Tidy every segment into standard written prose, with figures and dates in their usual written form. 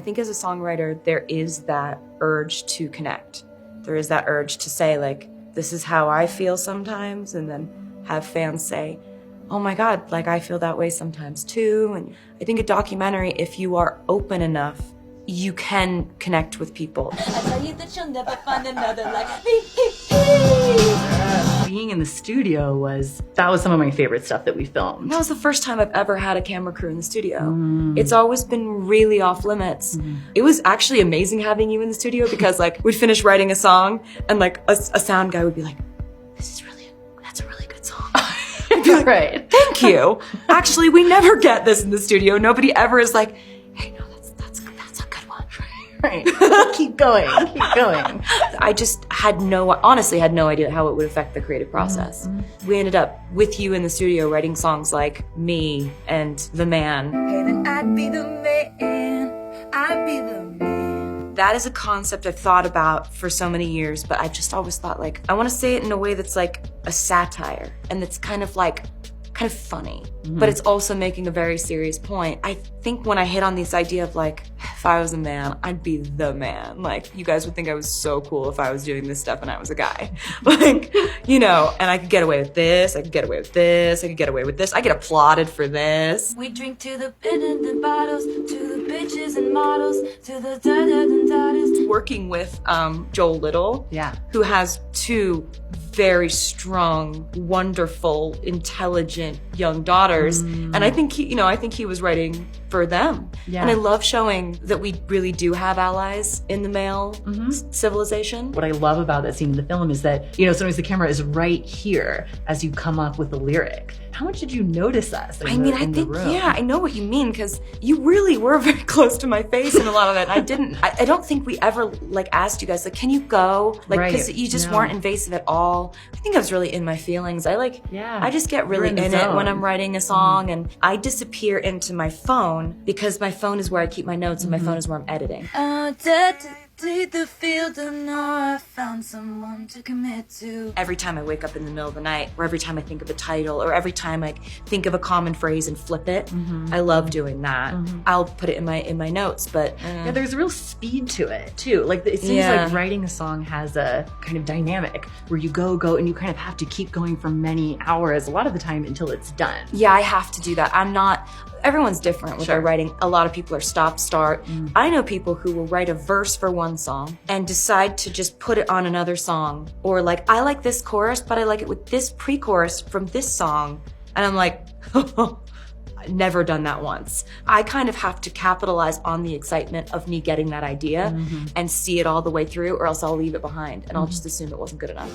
think as a songwriter, there is that urge to connect. There is that urge to say, like, this is how I feel sometimes, and then have fans say, oh my God, like I feel that way sometimes too. And I think a documentary, if you are open enough, you can connect with people. I tell you that you'll never find another like me. Being in the studio was some of my favorite stuff that we filmed. That was the first time I've ever had a camera crew in the studio. It's always been really off limits. It was actually amazing having you in the studio because like we'd finish writing a song and like a sound guy would be like, that's a really good song. I'd be like, right. Thank you. Actually, we never get this in the studio. Nobody ever is like, hey, no, that's a good one. Right. Keep going. I just honestly had no idea how it would affect the creative process. We ended up with you in the studio writing songs like Me and The Man. Hey, then I'd be the man, I'd be the man. That is a concept I've thought about for so many years, but I just always thought like, I want to say it in a way that's like a satire and it's kind of funny, but it's also making a very serious point. I think when I hit on this idea of like, if I was a man, I'd be the man. Like, you guys would think I was so cool if I was doing this stuff and I was a guy. Like, you know, and I could get away with this, I could get away with this, I could get away with this. I get applauded for this. We drink to the pin and the bottles, to the bitches and models, to the da-da-da-da-da. Working with Joel Little, who has two very strong, wonderful, intelligent young daughters. And I think he was writing for them. And I love showing that we really do have allies in the male civilization. What I love about that scene in the film is that, you know, sometimes the camera is right here as you come up with the lyric. How much did you notice us in the room? Yeah, I know what you mean, because you really were very close to my face in a lot of it. I don't think we ever like asked you guys, like, can you go? Like, because you just weren't invasive at all. I think I was really in my feelings. I just get really in it when I'm writing a song, and I disappear into my phone because my phone is where I keep my notes and my phone is where I'm editing. The field and I found someone to commit to. Every time I wake up in the middle of the night, or every time I think of a title, or every time I think of a common phrase and flip it, I love doing that. I'll put it in my notes, but yeah, there's a real speed to it too. Like it seems like writing a song has a kind of dynamic where you go, and you kind of have to keep going for many hours, a lot of the time until it's done. Yeah, I have to do that. Everyone's different with their writing. A lot of people are stop-start. I know people who will write a verse for one song and decide to just put it on another song. Or like, I like this chorus, but I like it with this pre-chorus from this song. And I'm like, never done that once. I kind of have to capitalize on the excitement of me getting that idea and see it all the way through, or else I'll leave it behind and I'll just assume it wasn't good enough.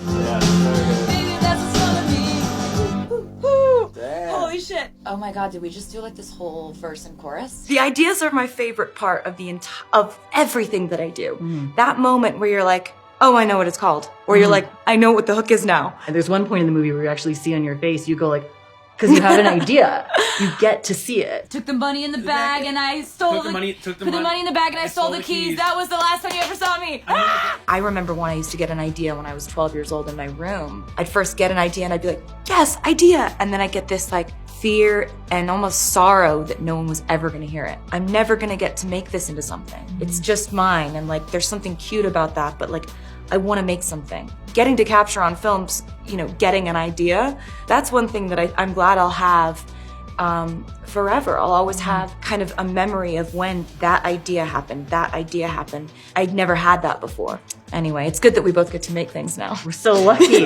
Holy shit. Oh my God, did we just do like this whole verse and chorus? The ideas are my favorite part of of everything that I do. That moment where you're like, oh, I know what it's called. Or you're like, I know what the hook is now. And there's one point in the movie where you actually see on your face, you go like, because you have an idea. You get to see it. Took the money in the bag and I stole the money in the bag and I stole the keys. That was the last time you ever saw me. I remember when I used to get an idea when I was 12 years old in my room. I'd first get an idea and I'd be like, yes, idea. And then I'd get this like fear and almost sorrow that no one was ever gonna hear it. I'm never gonna get to make this into something. It's just mine. And like, there's something cute about that, but like, I wanna make something. Getting to capture on films, you know, getting an idea, that's one thing that I'm glad I'll have forever. I'll always have kind of a memory of when that idea happened. I'd never had that before. Anyway, it's good that we both get to make things now. We're so lucky.